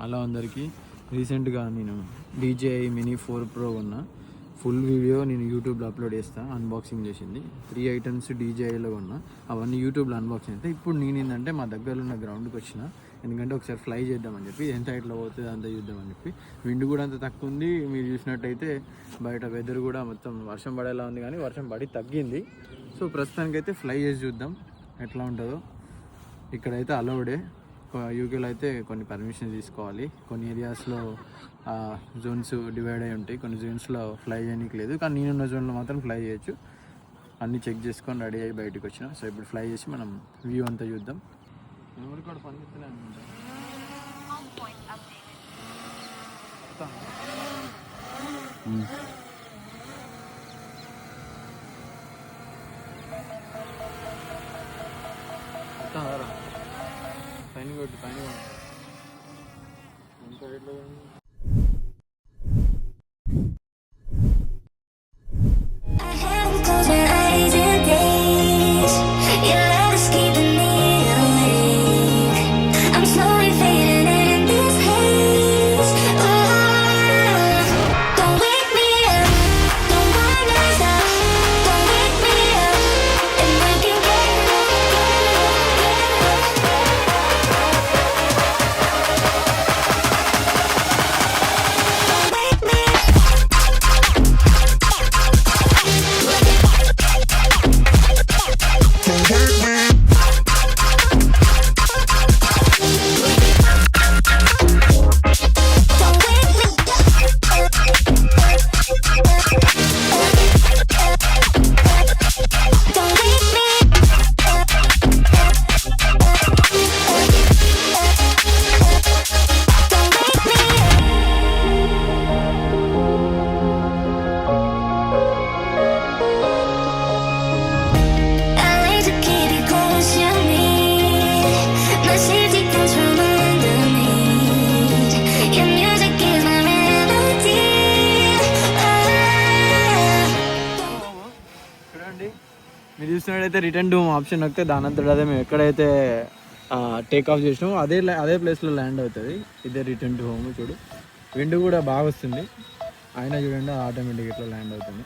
Hello అందరికీ. రీసెంట్గా నేను DJI Mini 4 Pro కొన్నా. ఫుల్ వీడియో నేను యూట్యూబ్లో అప్లోడ్ చేస్తాను. అన్బాక్సింగ్ చేసింది 3 ఐటమ్స్ DJIలో కొన్నా. అవన్నీ యూట్యూబ్లో అన్బాక్సింగ్ అయితే ఇప్పుడు నేను ఏంటంటే మా దగ్గరలో ఉన్న గ్రౌండ్కి వచ్చిన, ఎందుకంటే ఒకసారి ఫ్లై చేద్దామని చెప్పి, ఎంత ఇట్లా పోతుంది అంత చూద్దామని చెప్పి. విండ్ కూడా అంత తక్కువ ఉంది. మీరు చూసినట్టయితే బయట వెదర్ కూడా మొత్తం వర్షం పడేలా ఉంది, కానీ వర్షం పడి తగ్గింది. సో ప్రస్తుతానికైతే ఫ్లై చేసి చూద్దాం ఎట్లా ఉంటుందో. ఇక్కడైతే అలౌడే. యూకేలో అయితే కొన్ని పర్మిషన్ తీసుకోవాలి. కొన్ని ఏరియాస్లో జోన్స్ డివైడ్ అయి ఉంటాయి. కొన్ని జోన్స్లో ఫ్లై చేయడానికి లేదు, కానీ నేనున్న జోన్లో మాత్రం ఫ్లై చేయొచ్చు. అన్నీ చెక్ చేసుకొని రెడీ అయ్యి బయటకు వచ్చిన. సో ఇప్పుడు ఫ్లై చేసి మనం వ్యూ అంతా చూద్దాం. మెమరీ కార్డ్ పనిచేస్తలే అనుకుంటా. పైన కొట్టు, పైన ఇంకా ఎట్లా మీరు చూస్తున్నట్టయితే రిటర్న్ టు ఆప్షన్ నొక్కితే దానంతట అదే మేము ఎక్కడైతే టేక్ ఆఫ్ చేసినామో అదే ప్లేస్లో ల్యాండ్ అవుతుంది. ఇదే రిటర్న్ టు హోమ్. చూడు, విండ్ కూడా బాగా వస్తుంది. అయినా చూడండి ఆటోమేటిక్ ఇట్లా ల్యాండ్ అవుతుంది.